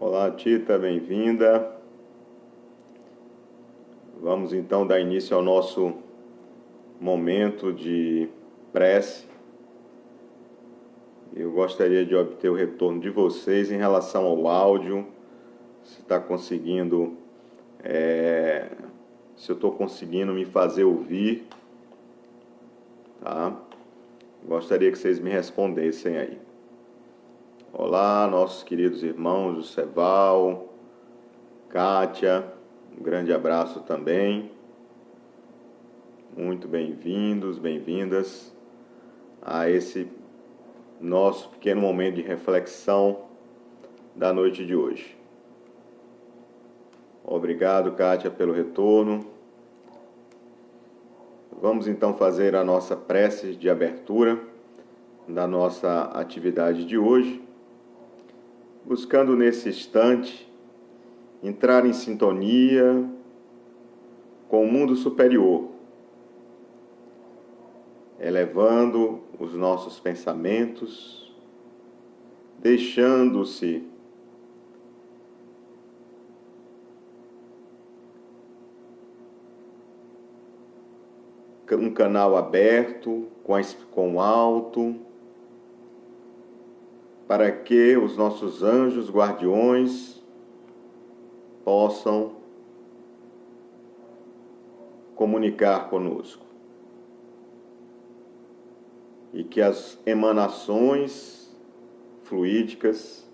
Olá, Tita, bem-vinda. Vamos então dar início ao nosso momento de prece. Eu gostaria de obter o retorno de vocês em relação ao áudio, se está conseguindo, se eu estou conseguindo me fazer ouvir, tá? Gostaria que vocês me respondessem aí. Olá, nossos queridos irmãos, Joseval, Kátia, um grande abraço também. Muito bem-vindos, bem-vindas a esse nosso pequeno momento de reflexão da noite de hoje. Obrigado, Kátia, pelo retorno. Vamos então fazer a nossa prece de abertura da nossa atividade de hoje, buscando nesse instante entrar em sintonia com o mundo superior, elevando os nossos pensamentos, deixando-se um canal aberto com o alto, para que os nossos anjos guardiões possam comunicar conosco. E que as emanações fluídicas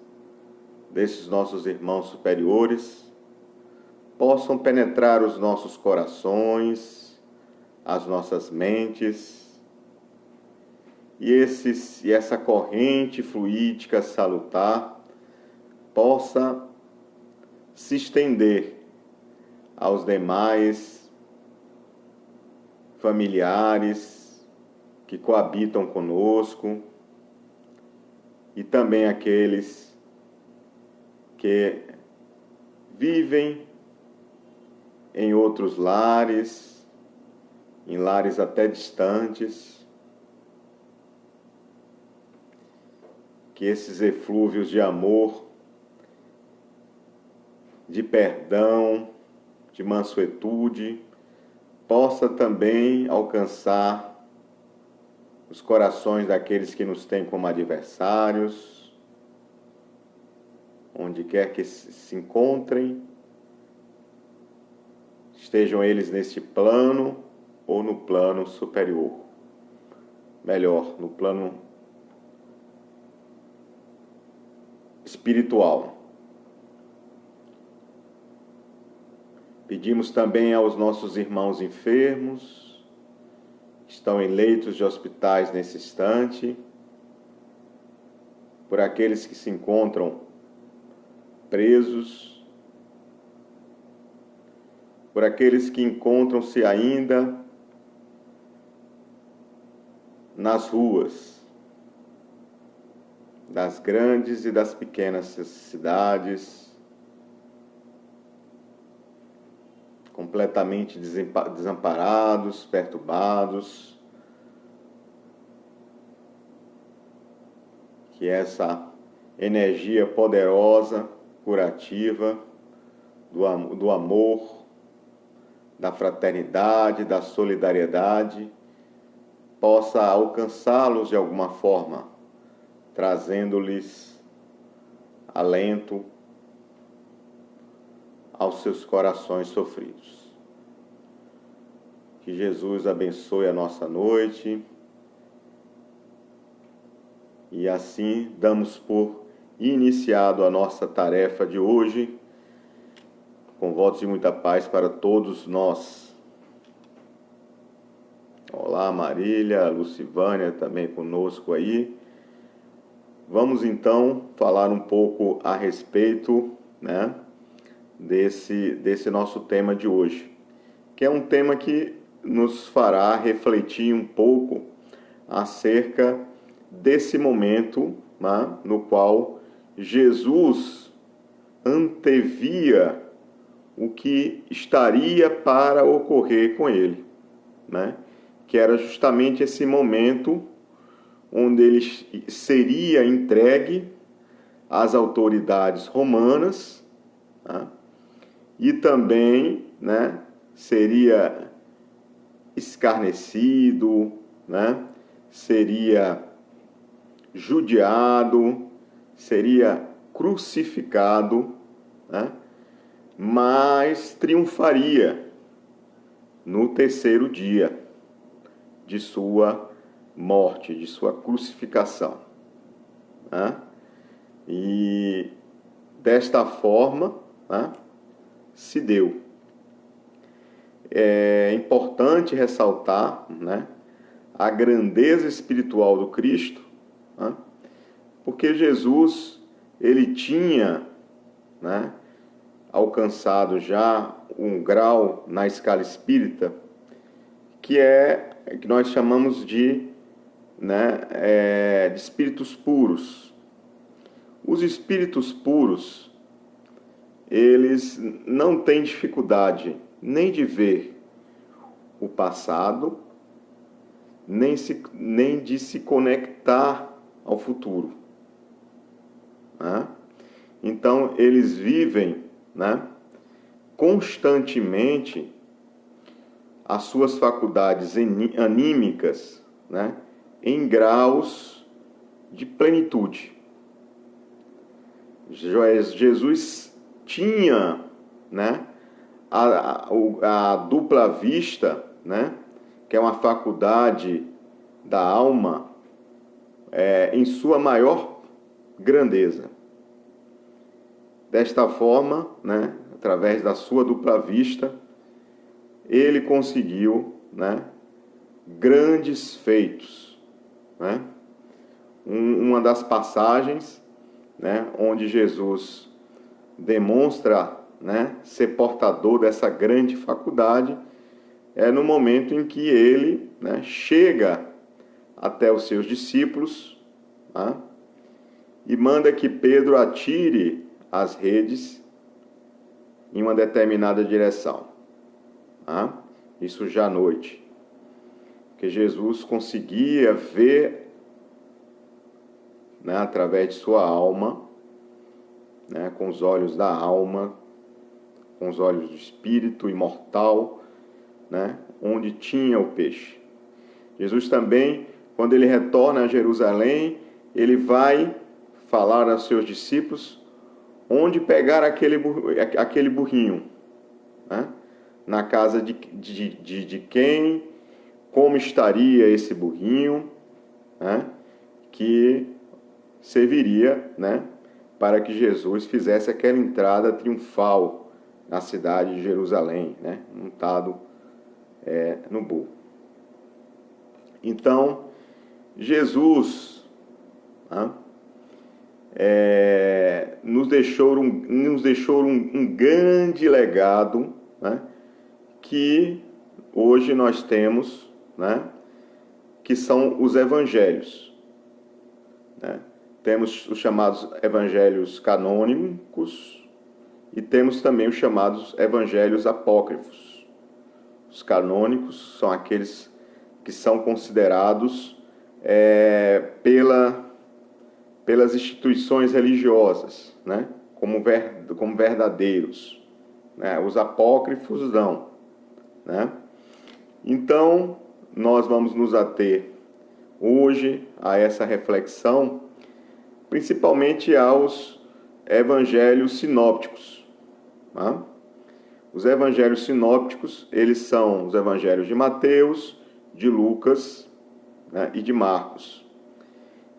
desses nossos irmãos superiores possam penetrar os nossos corações, as nossas mentes, e essa corrente fluídica salutar possa se estender aos demais familiares que coabitam conosco e também aqueles que vivem em outros lares, em lares até distantes. Que esses eflúvios de amor, de perdão, de mansuetude, possa também alcançar os corações daqueles que nos têm como adversários, onde quer que se encontrem, estejam eles neste plano ou no plano superior. Melhor, no plano espiritual. Pedimos também aos nossos irmãos enfermos, que estão em leitos de hospitais nesse instante, por aqueles que se encontram presos, por aqueles que encontram-se ainda nas ruas das grandes e das pequenas cidades, completamente desamparados, perturbados, que essa energia poderosa, curativa, do amor, da fraternidade, da solidariedade, possa alcançá-los de alguma forma, trazendo-lhes alento aos seus corações sofridos. Que Jesus abençoe a nossa noite e assim damos por iniciado a nossa tarefa de hoje, com votos de muita paz para todos nós. Olá, Marília, Lucivânia também conosco aí. Vamos então falar um pouco a respeito, desse nosso tema de hoje, que é um tema que nos fará refletir um pouco acerca desse momento, no qual Jesus antevia o que estaria para ocorrer com ele, que era justamente esse momento onde ele seria entregue às autoridades romanas, né? E também, né, seria escarnecido, né? Seria judiado, seria crucificado, né? Mas triunfaria no terceiro dia de sua morte, de sua crucificação, né? E desta forma, né, se deu. É importante ressaltar, né, a grandeza espiritual do Cristo, né, porque Jesus, ele tinha, né, alcançado já um grau na escala espírita que nós chamamos de, né, de espíritos puros. Os espíritos puros, eles não têm dificuldade nem de ver o passado, nem de se conectar ao futuro, né? Então, eles vivem, né, constantemente as suas faculdades anímicas, né, em graus de plenitude. Jesus tinha, né, a dupla vista, né, que é uma faculdade da alma, em sua maior grandeza. Desta forma, né, através da sua dupla vista, ele conseguiu, né, grandes feitos, né? Uma das passagens, né, onde Jesus demonstra, né, ser portador dessa grande faculdade é no momento em que ele, né, chega até os seus discípulos, né, e manda que Pedro atire as redes em uma determinada direção, né? Isso já à noite, porque Jesus conseguia ver, né, através de sua alma, né, com os olhos da alma, com os olhos do espírito imortal, né, onde tinha o peixe. Jesus também, quando ele retorna a Jerusalém, ele vai falar aos seus discípulos onde pegar aquele burrinho, né, na casa de quem, como estaria esse burrinho, né, que serviria, né, para que Jesus fizesse aquela entrada triunfal na cidade de Jerusalém, né, montado no burro. Então, Jesus, né, nos deixou um grande legado, né, que hoje nós temos, né, que são os evangelhos, né? Temos os chamados evangelhos canônicos e temos também os chamados evangelhos apócrifos. Os canônicos são aqueles que são considerados pelas instituições religiosas, né, como verdadeiros, né? Os apócrifos não, né? Então, nós vamos nos ater hoje a essa reflexão, principalmente aos evangelhos sinópticos, né? Os evangelhos sinópticos, eles são os evangelhos de Mateus, de Lucas, né, e de Marcos.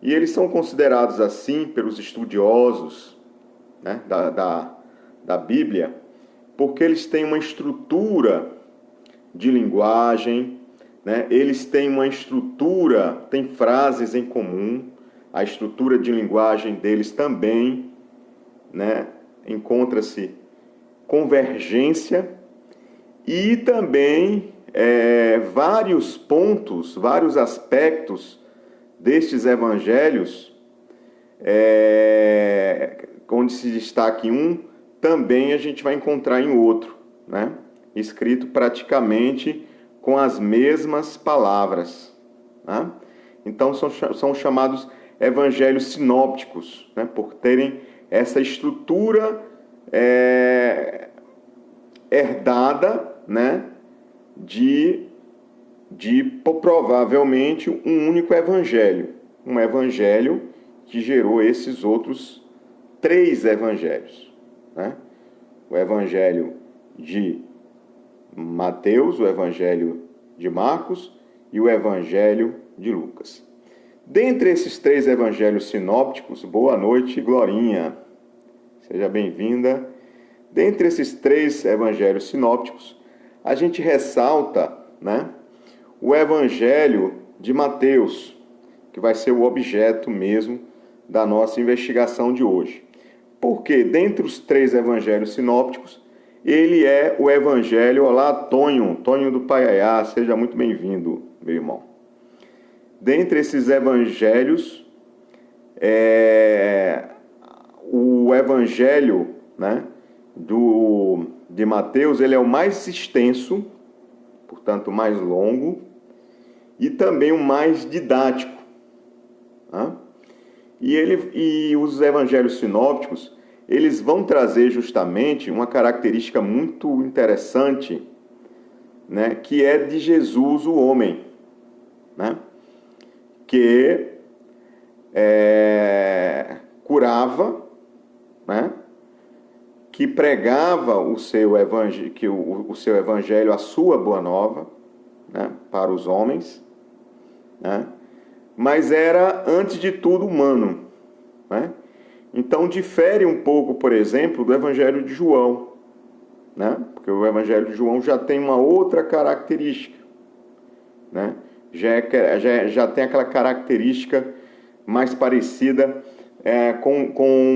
E eles são considerados assim pelos estudiosos, né, da Bíblia, porque eles têm uma estrutura de linguagem, né, eles têm uma estrutura, têm frases em comum, a estrutura de linguagem deles também, né, encontra-se convergência e também vários pontos, vários aspectos destes evangelhos, onde se destaque um, também a gente vai encontrar em outro, né? Escrito praticamente com as mesmas palavras, né? Então são chamados evangelhos sinópticos, né? Por terem essa estrutura herdada, né? de provavelmente um único evangelho, um evangelho que gerou esses outros 3 evangelhos, né? O evangelho de Mateus, o evangelho de Marcos e o evangelho de Lucas. Dentre esses 3 evangelhos sinópticos, boa noite, Glorinha, seja bem-vinda. Dentre esses 3 evangelhos sinópticos, a gente ressalta, né, o evangelho de Mateus, que vai ser o objeto mesmo da nossa investigação de hoje. Porque dentre os 3 evangelhos sinópticos, ele é o evangelho... Olá, Tonho do Paiaiá, seja muito bem-vindo, meu irmão. Dentre esses evangelhos, o evangelho, né, de Mateus, ele é o mais extenso, portanto, mais longo, e também o mais didático. Tá? E os evangelhos sinópticos, eles vão trazer justamente uma característica muito interessante, né, que é de Jesus, o homem, né, que curava, né, que pregava o seu evangelho, a sua boa nova, né, para os homens, né, mas era, antes de tudo, humano, né? Então, difere um pouco, por exemplo, do evangelho de João, né? Porque o evangelho de João já tem uma outra característica, né? Já tem aquela característica mais parecida com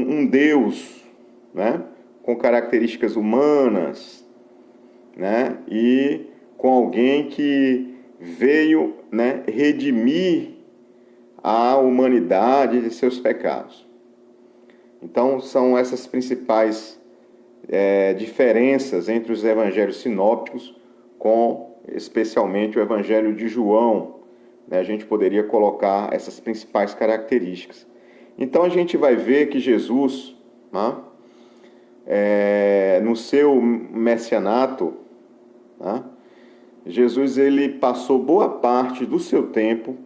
um Deus, né? Com características humanas, né? E com alguém que veio, né, redimir a humanidade de seus pecados. Então, são essas principais diferenças entre os evangelhos sinópticos com, especialmente, o evangelho de João. Né? A gente poderia colocar essas principais características. Então, a gente vai ver que Jesus, né, no seu messianato, né, Jesus ele passou boa parte do seu tempo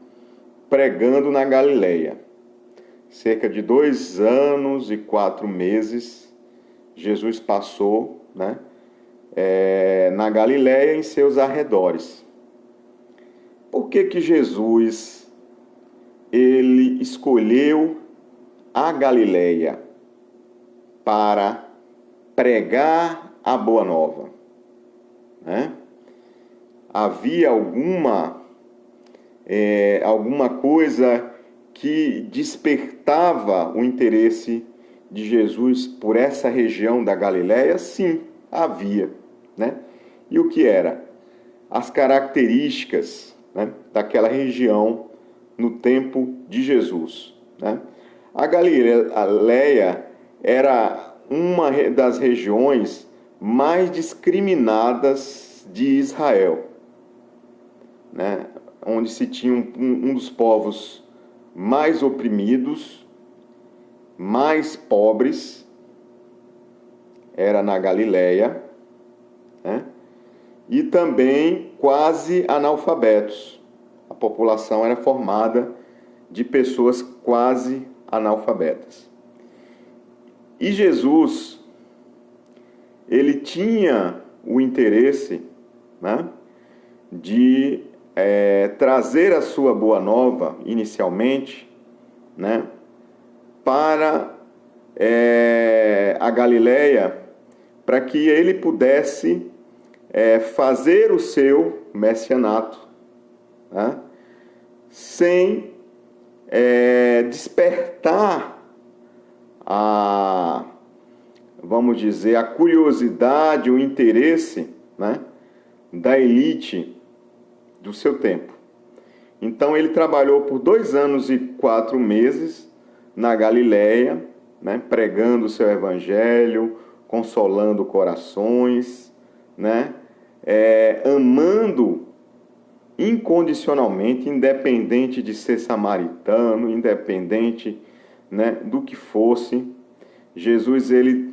pregando na Galileia. Cerca de 2 anos e 4 meses, Jesus passou, né, na Galileia, em seus arredores. Por que Jesus ele escolheu a Galileia para pregar a Boa Nova? Né? Havia alguma coisa que despertava o interesse de Jesus por essa região da Galileia? Sim, havia, né? E o que era? As características, né, daquela região no tempo de Jesus, né? A Galileia era uma das regiões mais discriminadas de Israel, né? Onde se tinha um dos povos mais oprimidos, mais pobres, era na Galileia, né? E também quase analfabetos. A população era formada de pessoas quase analfabetas. E Jesus, ele tinha o interesse, né, de trazer a sua boa nova, inicialmente, né, para a Galileia, para que ele pudesse fazer o seu messianato, né, sem despertar vamos dizer, a curiosidade, o interesse, né, da elite do seu tempo. Então ele trabalhou por 2 anos e 4 meses na Galileia, né, pregando o seu evangelho, consolando corações, né, amando incondicionalmente, independente de ser samaritano, independente, né, do que fosse. Jesus ele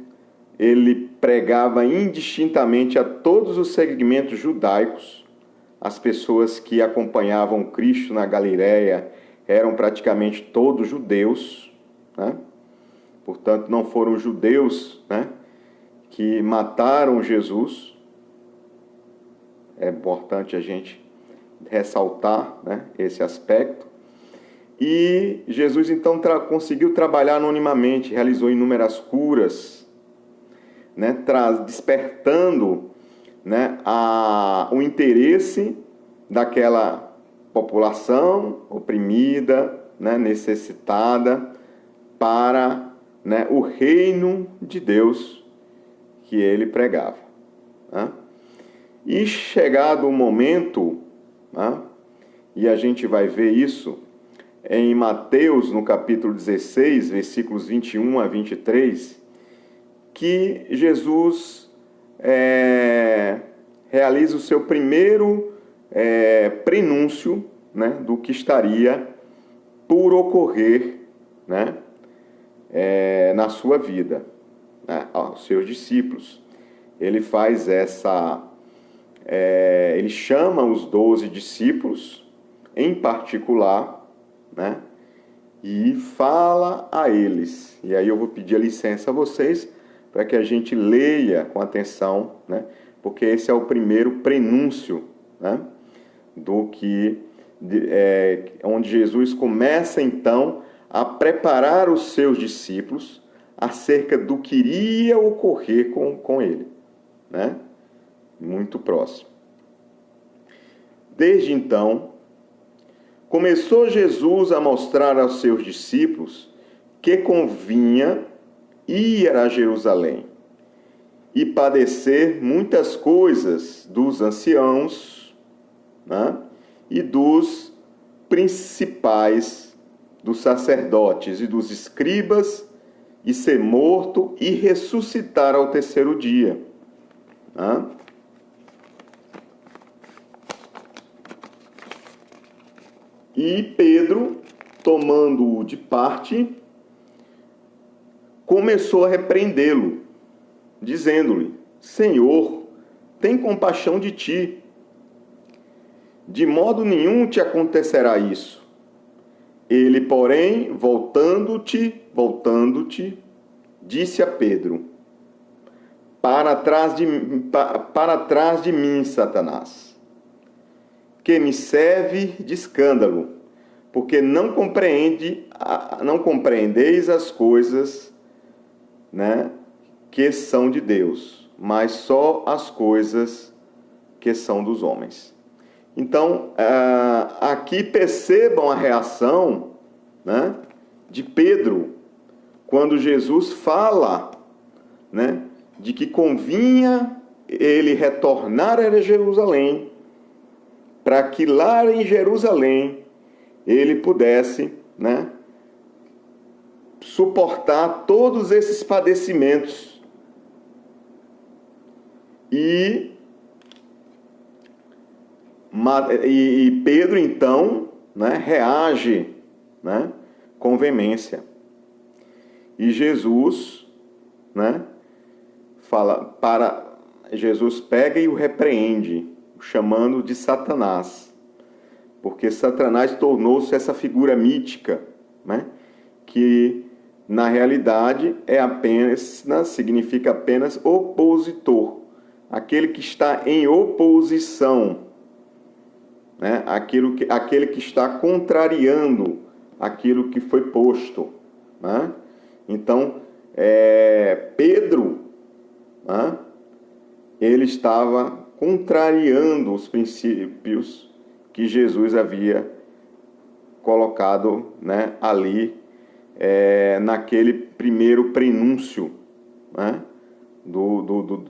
pregava indistintamente a todos os segmentos judaicos. As pessoas que acompanhavam Cristo na Galileia eram praticamente todos judeus, né? Portanto, não foram judeus, né, que mataram Jesus. É importante a gente ressaltar, né, esse aspecto. E Jesus então conseguiu trabalhar anonimamente, realizou inúmeras curas, né, despertando, né, o interesse daquela população oprimida, né, necessitada, para, né, o reino de Deus que ele pregava, né? E chegado o momento, né, e a gente vai ver isso em Mateus, no capítulo 16, versículos 21 a 23, que Jesus realiza o seu primeiro prenúncio, né, do que estaria por ocorrer, né, na sua vida, né, aos seus discípulos. Ele faz ele chama os 12 discípulos, em particular, né, e fala a eles. E aí eu vou pedir a licença a vocês para que a gente leia com atenção, né, porque esse é o primeiro prenúncio, né, onde Jesus começa então a preparar os seus discípulos acerca do que iria ocorrer com ele, né? Muito próximo. Desde então, começou Jesus a mostrar aos seus discípulos que convinha ir a Jerusalém e padecer muitas coisas dos anciãos, né, e dos principais, dos sacerdotes e dos escribas, e ser morto e ressuscitar ao terceiro dia. Né? E Pedro, tomando-o de parte, começou a repreendê-lo, dizendo-lhe: Senhor, tem compaixão de ti. De modo nenhum te acontecerá isso. Ele, porém, voltando-te, disse a Pedro: para trás de mim, Satanás, que me serve de escândalo, porque não compreendeis as coisas, né, que são de Deus, mas só as coisas que são dos homens. Então, aqui percebam a reação, né, de Pedro, quando Jesus fala, né, de que convinha ele retornar a Jerusalém, para que lá em Jerusalém ele pudesse, né, suportar todos esses padecimentos. E Pedro, então, né, reage, né, com veemência. E Jesus, né, Jesus pega e o repreende, chamando de Satanás, porque Satanás tornou-se essa figura mítica, né, que na realidade significa apenas opositor, aquele que está em oposição, né, aquele que está contrariando aquilo que foi posto, né? Então, Pedro, né, ele estava contrariando os princípios que Jesus havia colocado, né, ali, naquele primeiro prenúncio, né, do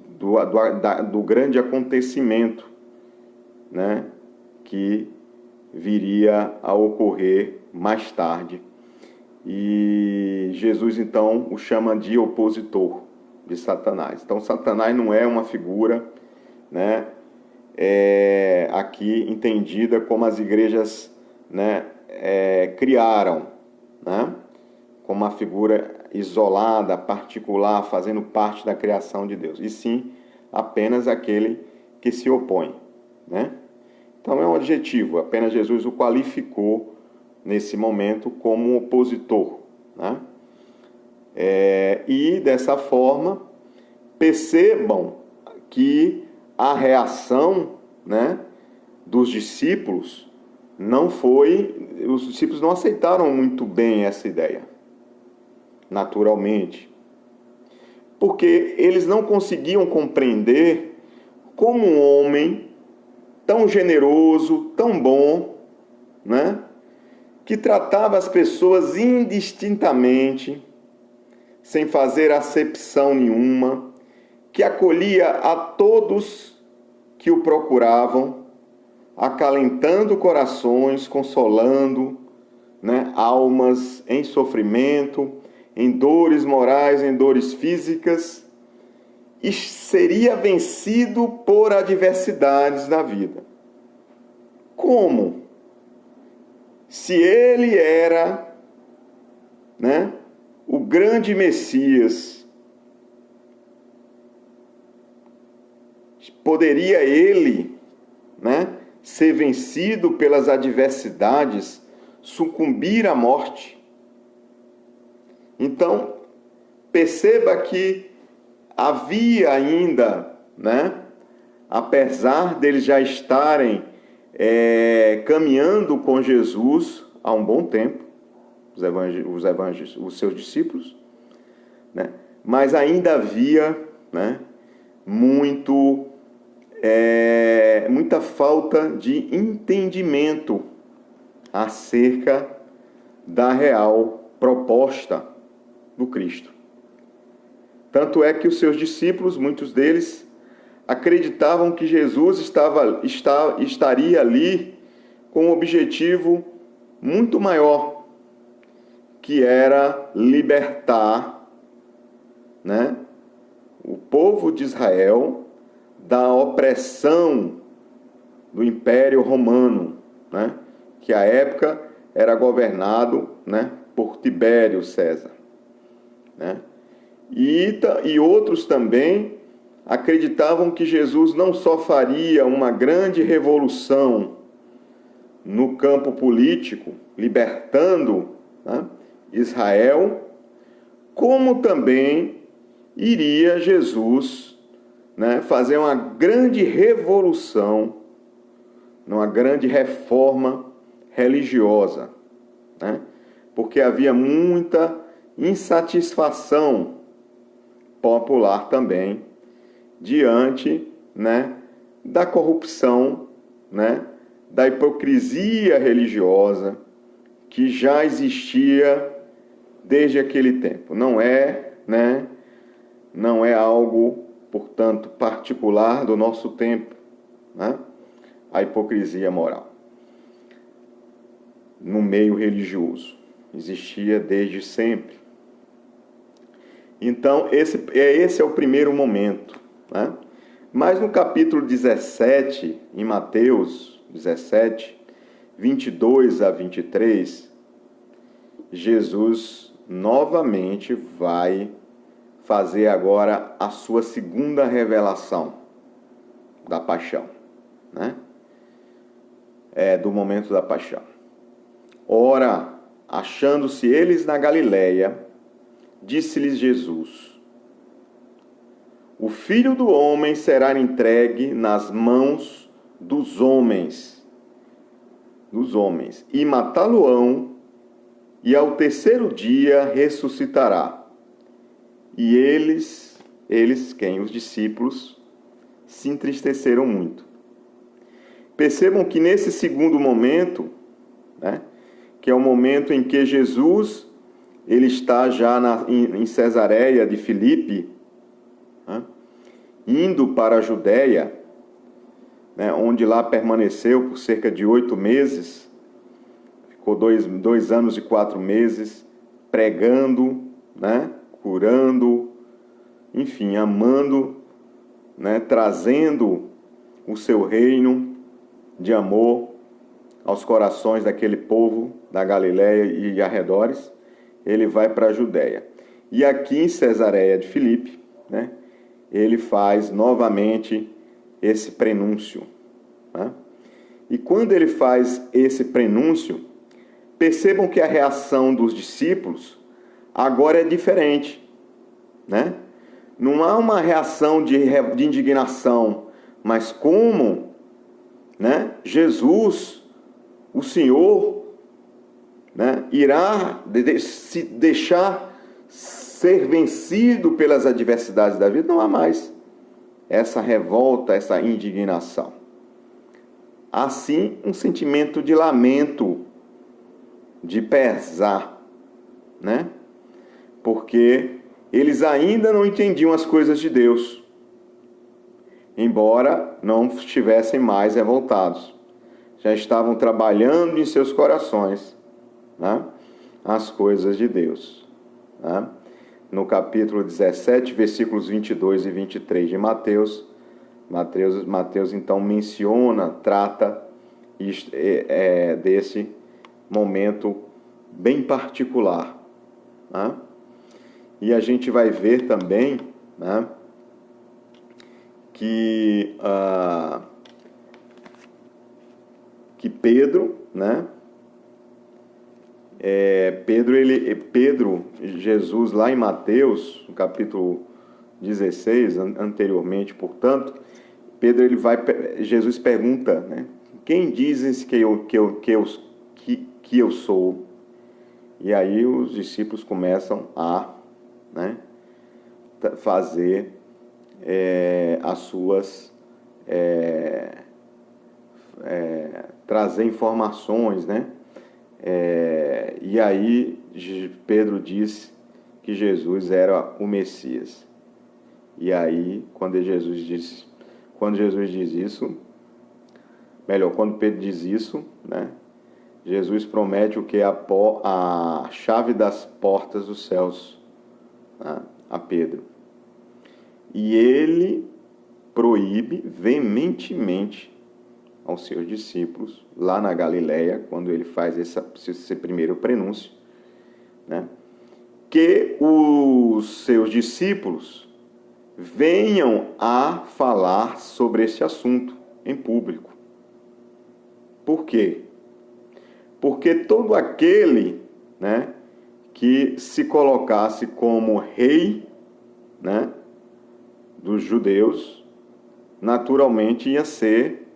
grande acontecimento, né, que viria a ocorrer mais tarde. E Jesus, então, o chama de opositor de Satanás. Então, Satanás não é uma figura, né, aqui entendida como as igrejas, né, criaram, né, como uma figura isolada, particular, fazendo parte da criação de Deus, e sim apenas aquele que se opõe, né? Então é um adjetivo, apenas Jesus o qualificou nesse momento como um opositor, né? E dessa forma, percebam que a reação, né, dos discípulos não foi... Os discípulos não aceitaram muito bem essa ideia, naturalmente, porque eles não conseguiam compreender como um homem tão generoso, tão bom, né, que tratava as pessoas indistintamente, sem fazer acepção nenhuma, que acolhia a todos que o procuravam, acalentando corações, consolando, né, almas em sofrimento, em dores morais, em dores físicas, e seria vencido por adversidades na vida. Como? Se ele era, né, o grande Messias, poderia ele, né, ser vencido pelas adversidades, sucumbir à morte? Então, perceba que havia ainda, né, apesar deles já estarem caminhando com Jesus há um bom tempo, os seus discípulos, né, mas ainda havia, né, muita falta de entendimento acerca da real proposta do Cristo. Tanto é que os seus discípulos, muitos deles, acreditavam que Jesus estaria ali com um objetivo muito maior, que era libertar, né, o povo de Israel da opressão do Império Romano, né, que à época era governado, né, por Tibério César, né? E outros também acreditavam que Jesus não só faria uma grande revolução no campo político, libertando, né, Israel, como também iria Jesus, né, fazer uma grande revolução, uma grande reforma religiosa, né, porque havia muita insatisfação popular também diante, né, da corrupção, né, da hipocrisia religiosa que já existia desde aquele tempo. Não é algo, portanto, particular do nosso tempo, né, a hipocrisia moral no meio religioso. Existia desde sempre. Então, esse é o primeiro momento, né? Mas no capítulo 17, em Mateus 17, 22 a 23, Jesus novamente vai fazer agora a sua segunda revelação da paixão, né? Do momento da paixão. Ora, achando-se eles na Galileia, disse-lhes Jesus: o Filho do Homem será entregue nas mãos dos homens, e matá-lo-ão, e ao terceiro dia ressuscitará. E eles, quem? Os discípulos, se entristeceram muito. Percebam que nesse segundo momento, né, que é o momento em que Jesus ele está já em Cesareia de Filipe, né, indo para a Judéia, né, onde lá permaneceu por cerca de 8 meses, ficou 2 anos e 4 meses pregando, né, curando, enfim, amando, né, trazendo o seu reino de amor aos corações daquele povo da Galiléia e arredores, ele vai para a Judéia. E aqui em Cesareia de Filipe, né, ele faz novamente esse prenúncio. Né? E quando ele faz esse prenúncio, percebam que a reação dos discípulos agora é diferente. Né? Não há uma reação de indignação, mas como, né, Jesus, o Senhor, né, irá se deixar ser vencido pelas adversidades da vida, não há mais essa revolta, essa indignação. Há sim um sentimento de lamento, de pesar, né? Porque eles ainda não entendiam as coisas de Deus, embora não estivessem mais revoltados. Já estavam trabalhando em seus corações, né, as coisas de Deus. Né? No capítulo 17, versículos 22 e 23 de Mateus então menciona, trata desse momento bem particular. Né? E a gente vai ver também, né, que Pedro, né? Jesus lá em Mateus, no capítulo 16, anteriormente, portanto, Jesus pergunta, né? Quem dizes que eu sou? E aí os discípulos começam a, né, fazer as suas trazer informações, né? E aí Pedro diz que Jesus era o Messias. E aí quando Pedro diz isso, né? Jesus promete o que? A chave das portas dos céus, né, a Pedro. E ele proíbe veementemente aos seus discípulos, lá na Galiléia, quando ele faz esse primeiro prenúncio, né, que os seus discípulos venham a falar sobre esse assunto em público. Por quê? Porque todo aquele, né, que se colocasse como rei, né, dos judeus, naturalmente ia ser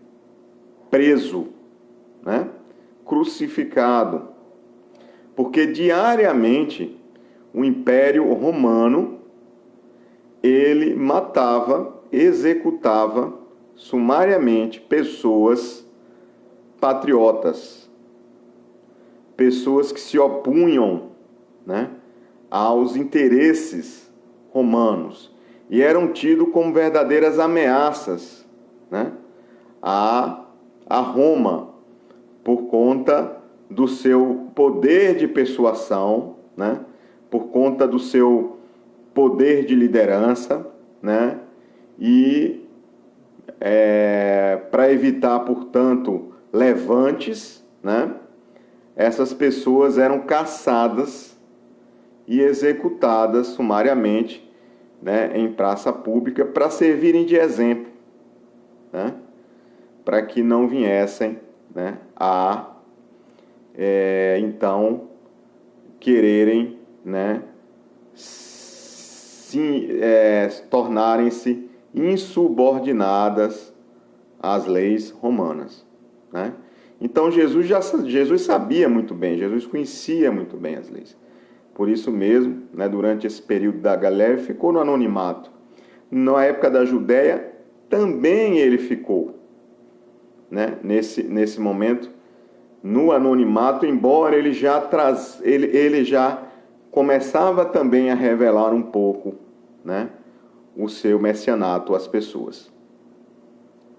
preso, né, crucificado. Porque diariamente o Império Romano, ele matava, executava sumariamente pessoas patriotas, pessoas que se opunham, né, aos interesses romanos e eram tidos como verdadeiras ameaças, né, a Roma, por conta do seu poder de persuasão, né, por conta do seu poder de liderança, né, e para evitar, portanto, levantes, né, essas pessoas eram caçadas e executadas sumariamente, né, em praça pública para servirem de exemplo, né, para que não viessem, né, a então quererem, né, tornarem-se insubordinadas às leis romanas, né? Então Jesus sabia muito bem, Jesus conhecia muito bem as leis. Por isso mesmo, né, durante esse período da Galiléia, ficou no anonimato. Na época da Judéia, também ele ficou, né, nesse momento, no anonimato, embora ele já começava também a revelar um pouco, né, o seu messianato às pessoas,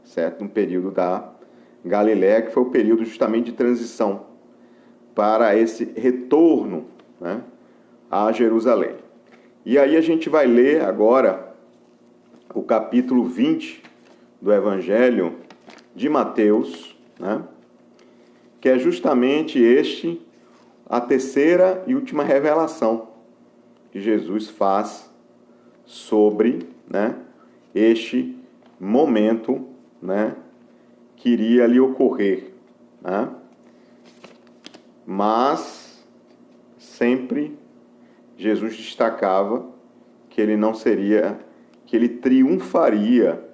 certo? No período da Galiléia, que foi o período justamente de transição para esse retorno, né, a Jerusalém. E aí a gente vai ler agora o capítulo 20 do Evangelho de Mateus, né? Que é justamente a terceira e última revelação que Jesus faz sobre, né, este momento, né, que iria ali ocorrer, né? Mas sempre Jesus destacava que ele não seria, que ele triunfaria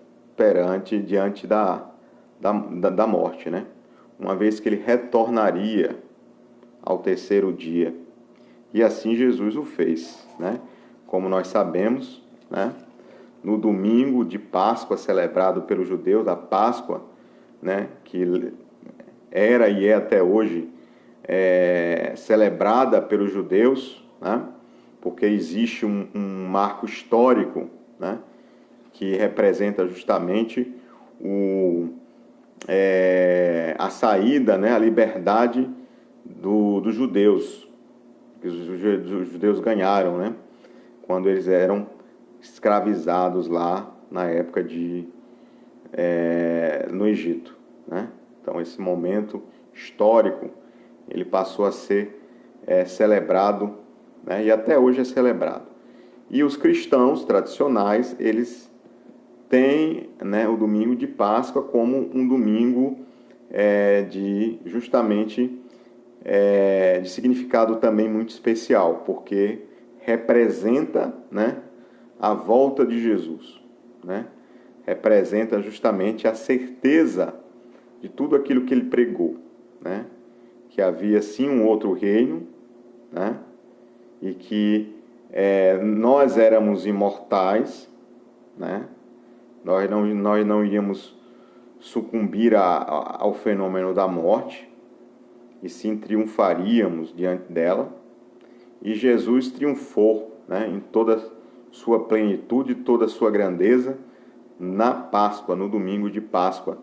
diante da morte, né? Uma vez que ele retornaria ao terceiro dia. E assim Jesus o fez, né? Como nós sabemos, né? No domingo de Páscoa, celebrado pelos judeus, a Páscoa, né? Que era e é até hoje celebrada pelos judeus, né? Porque existe um marco histórico, né? Que representa justamente a saída, né? A liberdade dos judeus, que os judeus ganharam, né? Quando eles eram escravizados lá na época no Egito, né? Então esse momento histórico ele passou a ser celebrado, né? E até hoje é celebrado. E os cristãos tradicionais eles têm, né, o domingo de Páscoa como um domingo justamente de significado também muito especial, porque representa, né, a volta de Jesus, né? Representa justamente a certeza de tudo aquilo que ele pregou, né? Que havia sim um outro reino, né? E que nós éramos imortais, né? Nós não iríamos sucumbir ao fenômeno da morte, e sim triunfaríamos diante dela. E Jesus triunfou, né, em toda a sua plenitude, toda a sua grandeza, na Páscoa, no domingo de Páscoa,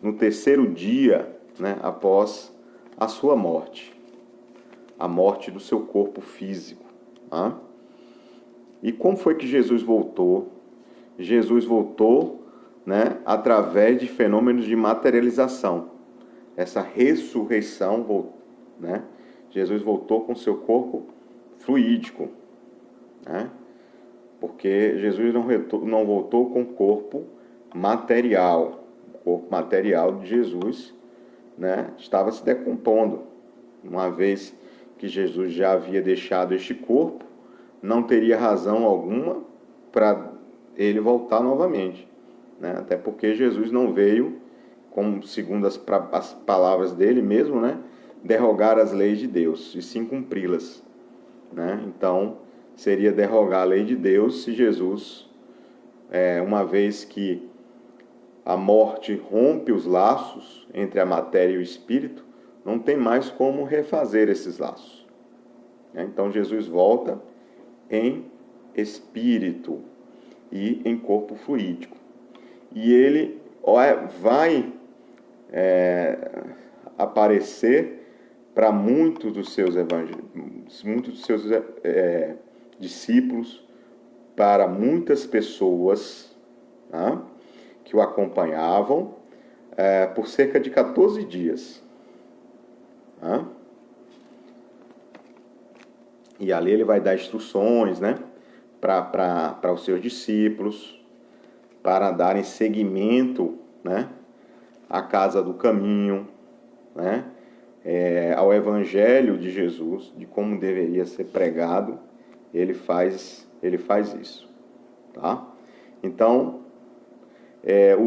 no terceiro dia, né, após a sua morte, a morte do seu corpo físico. Tá? E como foi que Jesus voltou? Jesus voltou, né, através de fenômenos de materialização. Essa ressurreição, né? Jesus voltou com seu corpo fluídico, né? Porque Jesus não voltou com o corpo material. O corpo material de Jesus, né, estava se decompondo. Uma vez que Jesus já havia deixado este corpo, não teria razão alguma para ele voltar novamente, né? Até porque Jesus não veio, como segundo as palavras dele mesmo, né, derrogar as leis de Deus, e sim cumpri-las, né? Então, seria derrogar a lei de Deus se Jesus, uma vez que a morte rompe os laços entre a matéria e o espírito, não tem mais como refazer esses laços, né? Então, Jesus volta em espírito e em corpo fluídico. E ele vai aparecer para muitos dos seus discípulos, para muitas pessoas, tá, que o acompanhavam por cerca de 14 dias. Tá? E ali ele vai dar instruções, né, para os seus discípulos, para darem seguimento, né, à casa do caminho, né, ao Evangelho de Jesus, de como deveria ser pregado. Ele faz isso, tá? Então,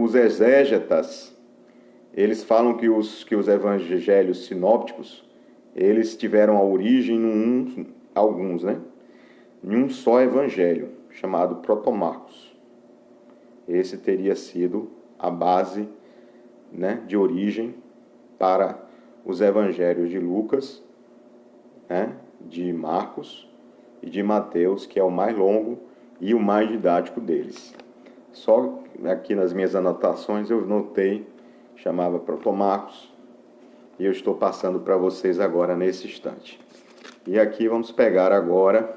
os exégetas, eles falam que os evangelhos sinópticos, eles tiveram a origem alguns, né, em um só evangelho, chamado Protomarcos. Esse teria sido a base, né, de origem para os evangelhos de Lucas, né, de Marcos e de Mateus, que é o mais longo e o mais didático deles. Só aqui nas minhas anotações eu notei, chamava Protomarcos, e eu estou passando para vocês agora nesse instante. E aqui vamos pegar agora,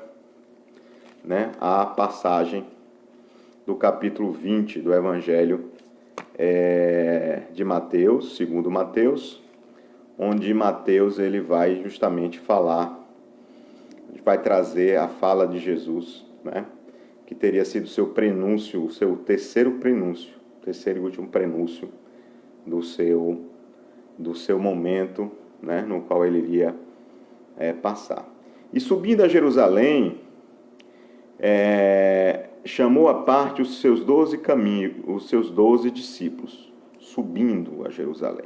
né, a passagem do capítulo 20 do Evangelho de Mateus, segundo Mateus, onde Mateus ele vai justamente falar, vai trazer a fala de Jesus, né? Que teria sido seu prenúncio, o seu terceiro e último prenúncio do seu momento, né? No qual ele iria passar. E subindo a Jerusalém, chamou à parte os seus 12 discípulos, subindo a Jerusalém.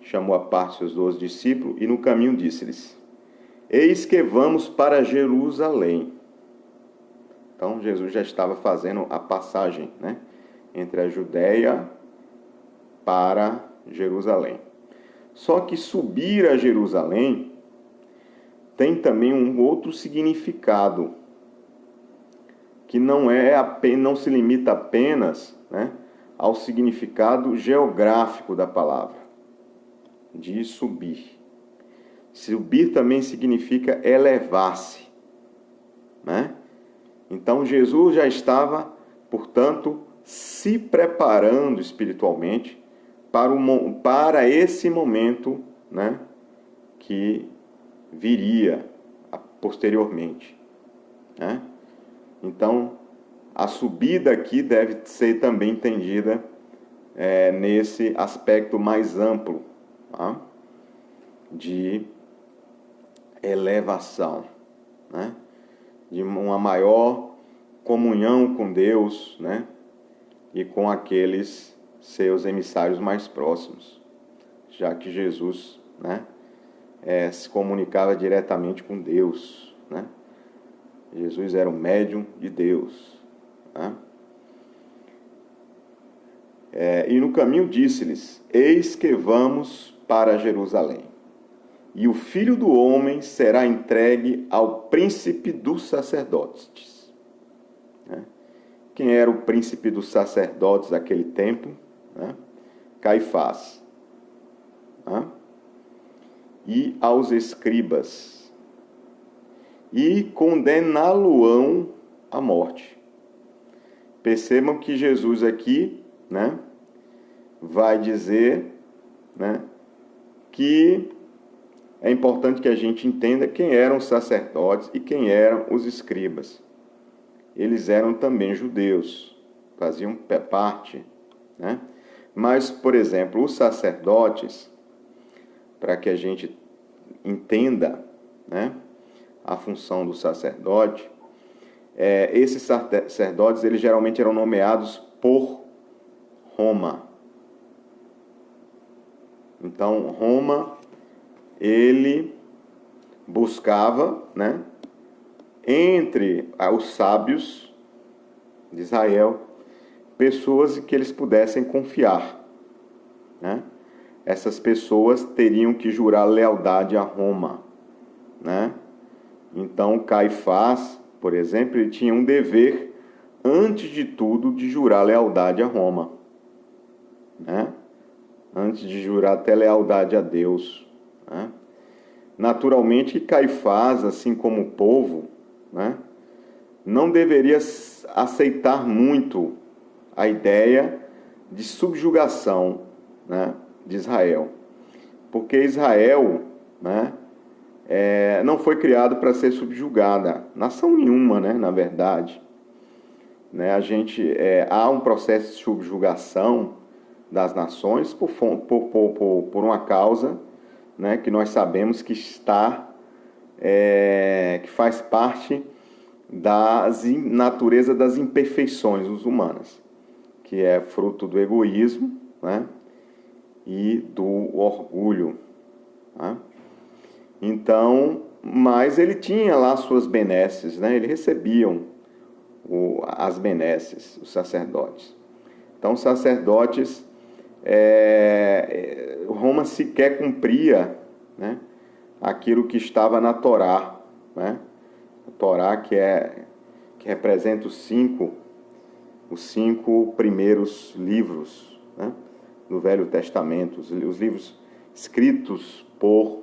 Chamou à parte os seus 12 discípulos e no caminho disse-lhes: eis que vamos para Jerusalém. Então Jesus já estava fazendo a passagem, né, entre a Judéia para Jerusalém. Só que subir a Jerusalém tem também um outro significado, que não se limita apenas, né, ao significado geográfico da palavra, de subir. Subir também significa elevar-se, né? Então Jesus já estava, portanto, se preparando espiritualmente para esse momento, né, que viria posteriormente, né? Então, a subida aqui deve ser também entendida nesse aspecto mais amplo, tá? De elevação, né? De uma maior comunhão com Deus, né? E com aqueles seus emissários mais próximos, já que Jesus, né, se comunicava diretamente com Deus, né? Jesus era o médium de Deus, né? E no caminho disse-lhes: eis que vamos para Jerusalém, e o Filho do Homem será entregue ao príncipe dos sacerdotes. Né? Quem era o príncipe dos sacerdotes daquele tempo? Né? Caifás. Né? E aos escribas, e condená-lo-ão à morte. Percebam que Jesus aqui, né, vai dizer, né, que é importante que a gente entenda quem eram os sacerdotes e quem eram os escribas. Eles eram também judeus, faziam parte, né? Mas, por exemplo, os sacerdotes, para que a gente entenda, né, a função do sacerdote, esses sacerdotes eles geralmente eram nomeados por Roma. Então, Roma, ele buscava, né, entre os sábios de Israel, pessoas que eles pudessem confiar, né? Essas pessoas teriam que jurar lealdade a Roma, né? Então, Caifás, por exemplo, ele tinha um dever, antes de tudo, de jurar lealdade a Roma, né? Antes de jurar até lealdade a Deus, né? Naturalmente, Caifás, assim como o povo, né, não deveria aceitar muito a ideia de subjugação, né, de Israel, porque Israel, né, não foi criado para ser subjugada, nação nenhuma, né, na verdade, né, há um processo de subjugação das nações por uma causa, né, que nós sabemos que que faz parte da natureza das imperfeições humanas, que é fruto do egoísmo, né, e do orgulho, né? Então, mas ele tinha lá suas benesses, né? Eles recebiam as benesses, os sacerdotes. Então, os sacerdotes, Roma sequer cumpria, né, aquilo que estava na Torá, né? A Torá que representa os cinco primeiros livros, né, do Velho Testamento, os livros escritos por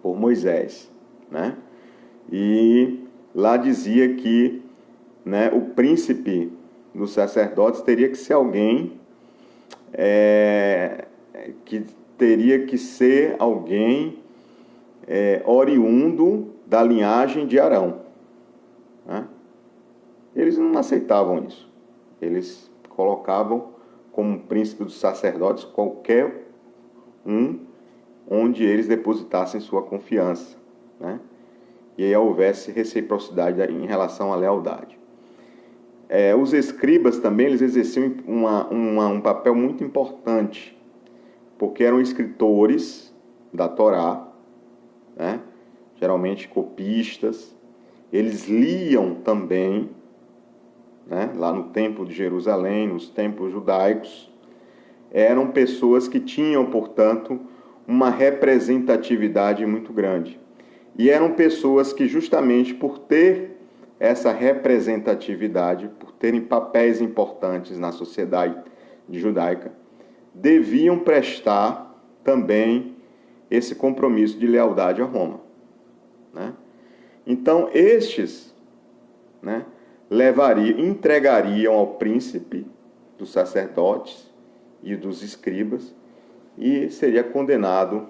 Moisés, né? E lá dizia que né, o príncipe dos sacerdotes teria que ser alguém que teria que ser alguém oriundo da linhagem de Arão, né? Eles não aceitavam isso. Eles colocavam como príncipe dos sacerdotes qualquer um onde eles depositassem sua confiança, né? E aí houvesse reciprocidade em relação à lealdade. Os escribas também, eles exerciam um papel muito importante, porque eram escritores da Torá, né? Geralmente copistas. Eles liam também, né? Lá no Templo de Jerusalém, nos templos judaicos. Eram pessoas que tinham, portanto, uma representatividade muito grande. E eram pessoas que, justamente por ter essa representatividade, por terem papéis importantes na sociedade judaica, deviam prestar também esse compromisso de lealdade a Roma, né? Então, estes, né, entregariam ao príncipe dos sacerdotes e dos escribas, e seria condenado,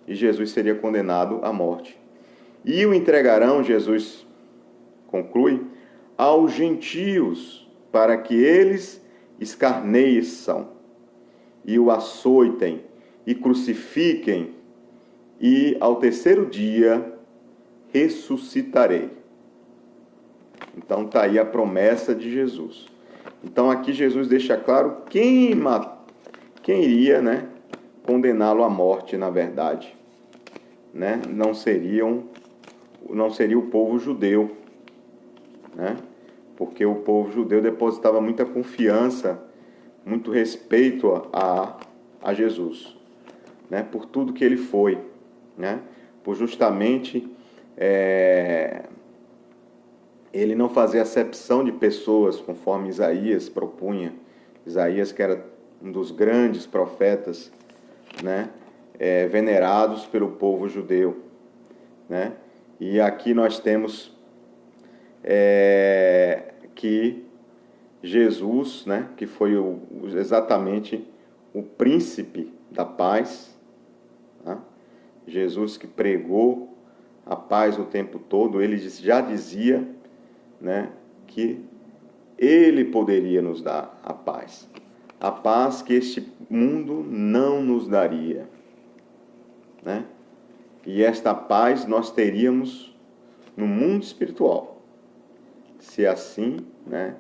e Jesus seria condenado à morte. E o entregarão, Jesus conclui, aos gentios, para que eles escarneçam e o açoitem e crucifiquem, e ao terceiro dia ressuscitarei. Então está aí a promessa de Jesus. Então aqui Jesus deixa claro quem iria, né, condená-lo à morte, na verdade, né? Não seria o povo judeu, né? Porque o povo judeu depositava muita confiança, muito respeito a Jesus, né? Por tudo que ele foi, né? Por justamente ele não fazer acepção de pessoas, conforme Isaías propunha. Isaías, que era um dos grandes profetas, né? Venerados pelo povo judeu, né? E aqui nós temos que Jesus, né, que foi exatamente o príncipe da paz, né? Jesus que pregou a paz o tempo todo, ele já dizia, né, que ele poderia nos dar a paz que este mundo não nos daria, né? E esta paz nós teríamos no mundo espiritual, se assim, né,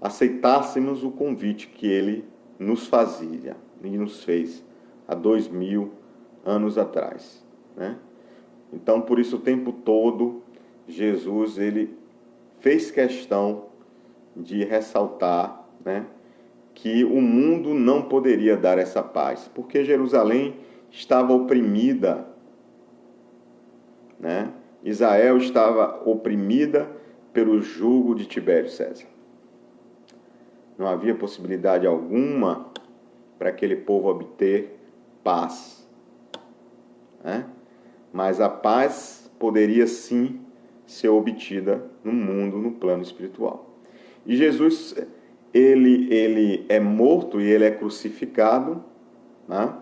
aceitássemos o convite que ele nos fazia e nos fez há 2000 anos atrás, né? Então, por isso, o tempo todo, Jesus, ele fez questão de ressaltar, né, que o mundo não poderia dar essa paz, porque Jerusalém estava oprimida, né? Israel estava oprimida pelo jugo de Tibério César. Não havia possibilidade alguma para aquele povo obter paz, né? Mas a paz poderia sim ser obtida no mundo, no plano espiritual. E Jesus, ele é morto e ele é crucificado, né?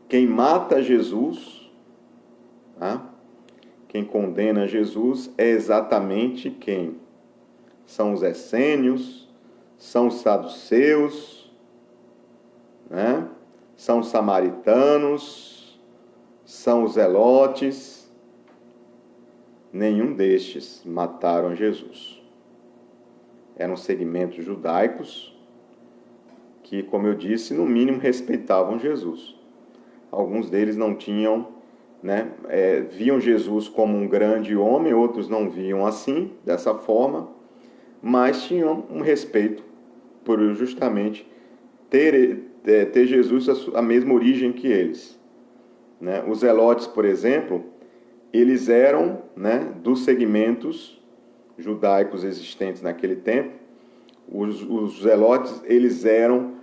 Quem mata Jesus, né? Quem condena Jesus é exatamente quem? São os essênios, são os saduceus, né? São os samaritanos, são os zelotes. Nenhum destes mataram Jesus. Eram segmentos judaicos que, como eu disse, no mínimo respeitavam Jesus. Alguns deles não tinham, né, viam Jesus como um grande homem, outros não viam assim, dessa forma, mas tinham um respeito por justamente ter Jesus a mesma origem que eles, né? Os zelotes, por exemplo, eles eram, né, dos segmentos judaicos existentes naquele tempo. Os zelotes, eles eram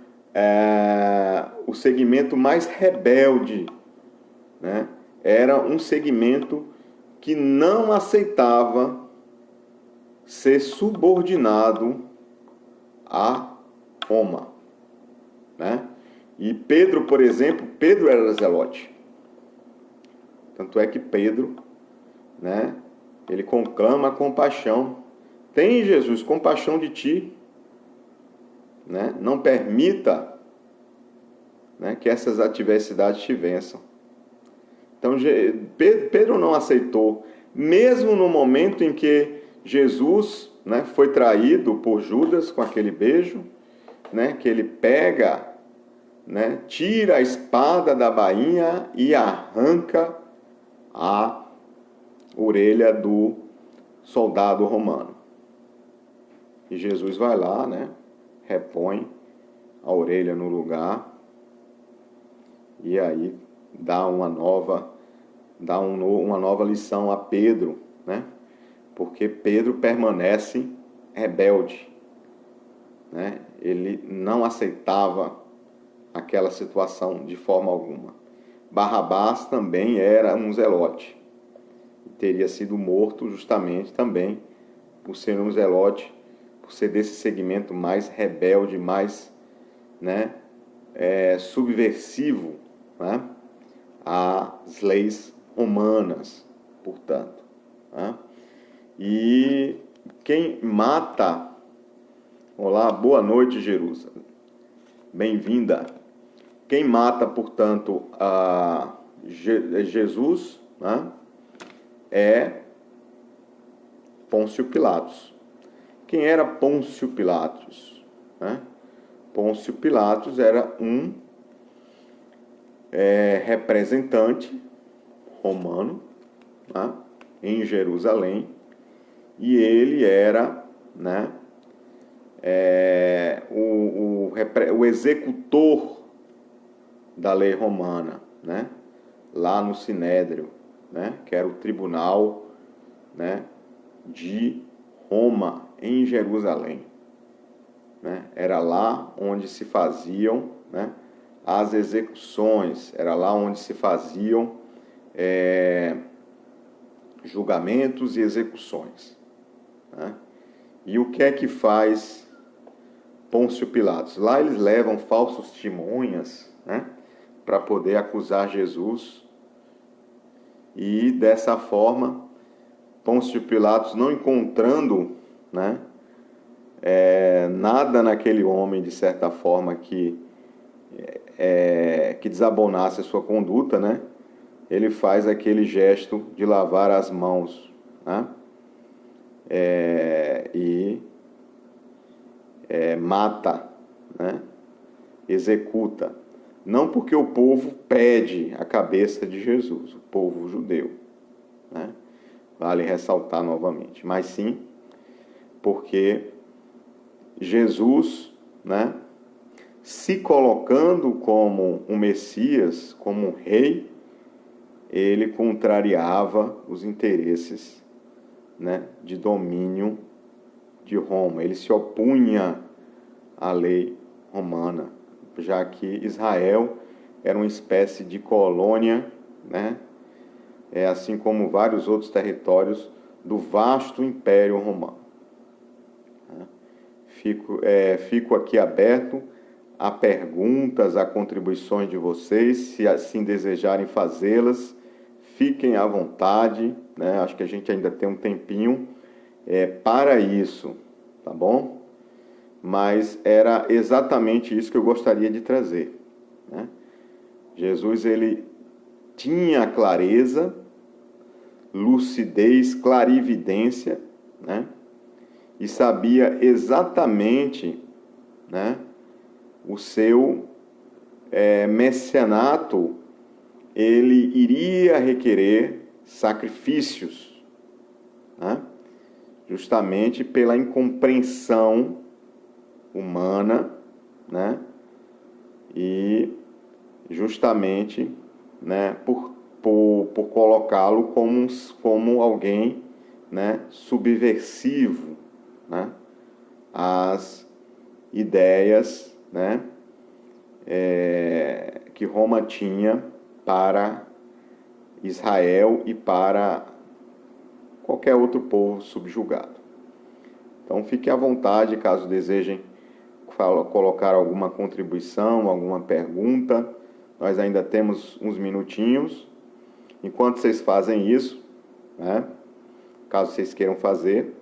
o segmento mais rebelde, né? Era um segmento que não aceitava ser subordinado a Roma, né? E Pedro, por exemplo, Pedro era zelote. Tanto é que Pedro, né, ele conclama a compaixão. Tem, Jesus, compaixão de ti, né? Não permita, né, que essas adversidades te vençam. Então, Pedro não aceitou, mesmo no momento em que Jesus, né, foi traído por Judas com aquele beijo, né, que ele pega, né, tira a espada da bainha e arranca a orelha do soldado romano. E Jesus vai lá, né, repõe a orelha no lugar e aí dá uma nova lição a Pedro, né? Porque Pedro permanece rebelde, né? Ele não aceitava aquela situação de forma alguma. Barrabás também era um zelote. Teria sido morto justamente também por ser um zelote, por ser desse segmento mais rebelde, mais, né, subversivo, né, às leis romanas, portanto. Né? E quem mata... Olá, boa noite, Jerusalém. Bem-vinda. Quem mata, portanto, a Jesus, né, é Pôncio Pilatos. Quem era Pôncio Pilatos? Né? Pôncio Pilatos era um representante romano, né, em Jerusalém, e ele era, né, o executor da lei romana, né, lá no Sinédrio, né, que era o tribunal, né, de Roma, em Jerusalém. Né? Era lá onde se faziam, né, as execuções, era lá onde se faziam julgamentos e execuções. Né? E o que é que faz Pôncio Pilatos? Lá eles levam falsos testemunhas, né, para poder acusar Jesus, e dessa forma Pôncio Pilatos, não encontrando, né, nada naquele homem, de certa forma, que desabonasse a sua conduta, né, ele faz aquele gesto de lavar as mãos, né, e mata, né, executa. Não porque o povo pede a cabeça de Jesus, o povo judeu, né, vale ressaltar novamente, mas sim porque Jesus, né, se colocando como um Messias, como um rei, ele contrariava os interesses, né, de domínio de Roma. Ele se opunha à lei romana, já que Israel era uma espécie de colônia, né, assim como vários outros territórios do vasto Império Romano. Fico aqui aberto a perguntas, a contribuições de vocês, se assim desejarem fazê-las, fiquem à vontade, né? Acho que a gente ainda tem um tempinho para isso, tá bom? Mas era exatamente isso que eu gostaria de trazer, né? Jesus, ele tinha clareza, lucidez, clarividência, né? E sabia exatamente, né, o seu messianato, ele iria requerer sacrifícios, né, justamente pela incompreensão humana, né, e justamente, né, por colocá-lo como alguém, né, subversivo, né, às ideias, né, que Roma tinha para Israel e para qualquer outro povo subjugado. Então fiquem à vontade, caso desejem colocar alguma contribuição, alguma pergunta. Nós ainda temos uns minutinhos. Enquanto vocês fazem isso, né, caso vocês queiram fazer,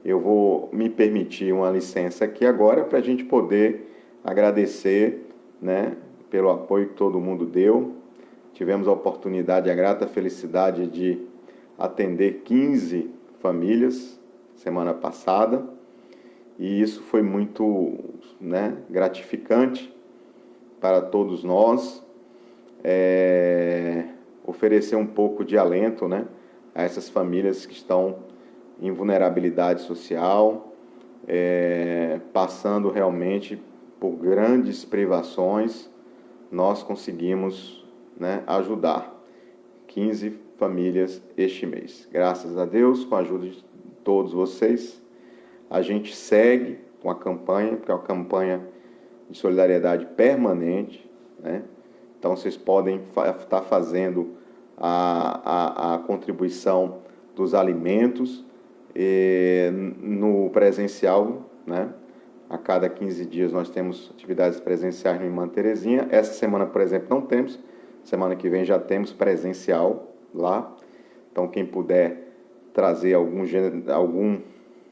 eu vou me permitir uma licença aqui agora para a gente poder agradecer, né, pelo apoio que todo mundo deu. Tivemos a oportunidade, a grata felicidade de atender 15 famílias semana passada, e isso foi muito, né, gratificante para todos nós. Oferecer um pouco de alento, né, a essas famílias que estão em vulnerabilidade social, passando realmente por grandes privações. Nós conseguimos, né, ajudar 15 famílias este mês. Graças a Deus, com a ajuda de todos vocês, a gente segue com a campanha, porque é uma campanha de solidariedade permanente, né? Então, vocês podem estar fazendo a contribuição dos alimentos no presencial, né? A cada 15 dias nós temos atividades presenciais no Irmã Terezinha. Essa semana, por exemplo, não temos. Semana que vem já temos presencial lá. Então, quem puder trazer algum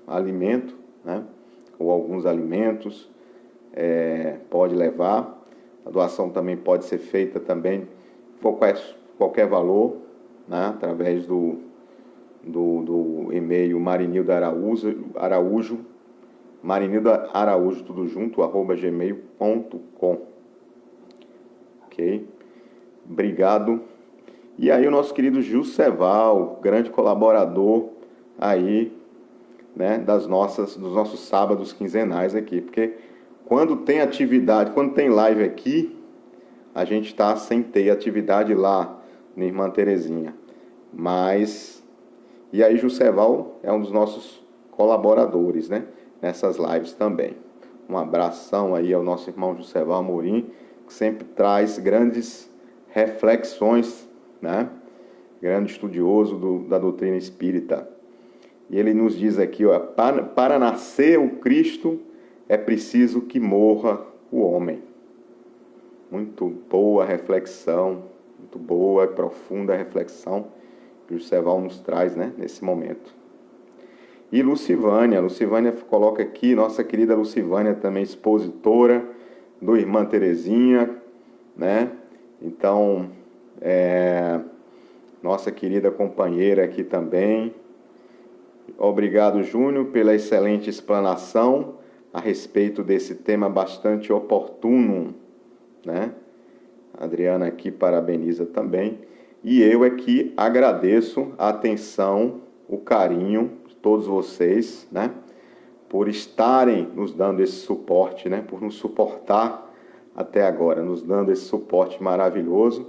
alimento, né, ou alguns alimentos, pode levar. A doação também pode ser feita também por qualquer valor, né, através do e-mail marinildoaraújo, tudo junto, @gmail.com. Ok? Obrigado. E aí o nosso querido Juseval, grande colaborador aí, né, dos nossos sábados quinzenais aqui, porque quando tem atividade, quando tem live aqui, a gente está sem ter atividade lá na Irmã Terezinha. E aí Juseval é um dos nossos colaboradores, né, nessas lives também. Um abração aí ao nosso irmão Juseval Amorim, que sempre traz grandes reflexões, né, grande estudioso da doutrina espírita. E ele nos diz aqui, ó, para nascer o Cristo é preciso que morra o homem. Muito boa reflexão, muito boa e profunda reflexão que o Juseval nos traz, né, nesse momento. E Lucivânia coloca aqui, nossa querida Lucivânia, também expositora do Irmã Terezinha, né? Então, nossa querida companheira aqui também. Obrigado, Júnior, pela excelente explanação a respeito desse tema bastante oportuno, né? A Adriana aqui parabeniza também. E eu aqui agradeço a atenção, o carinho de todos vocês, né, por estarem nos dando esse suporte, né, por nos suportar até agora, nos dando esse suporte maravilhoso,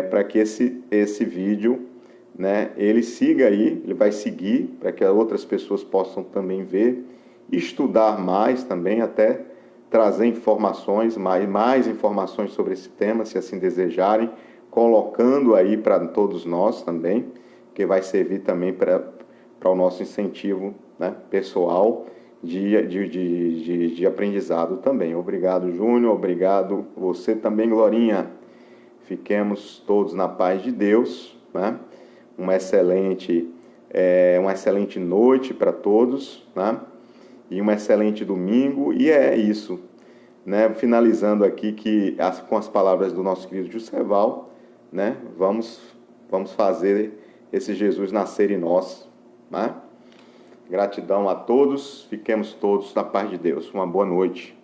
para que esse vídeo, né, ele siga aí, ele vai seguir, para que outras pessoas possam também ver, estudar mais também, até trazer informações, mais informações sobre esse tema, se assim desejarem, colocando aí para todos nós também, que vai servir também para o nosso incentivo, né, pessoal de aprendizado também. Obrigado, Júnior, obrigado você também, Glorinha. Fiquemos todos na paz de Deus, né? Uma excelente noite para todos, né? E um excelente domingo, e é isso, né? Finalizando aqui com as palavras do nosso querido Juseval, né? Vamos fazer esse Jesus nascer em nós, né? Gratidão a todos, fiquemos todos na paz de Deus. Uma boa noite.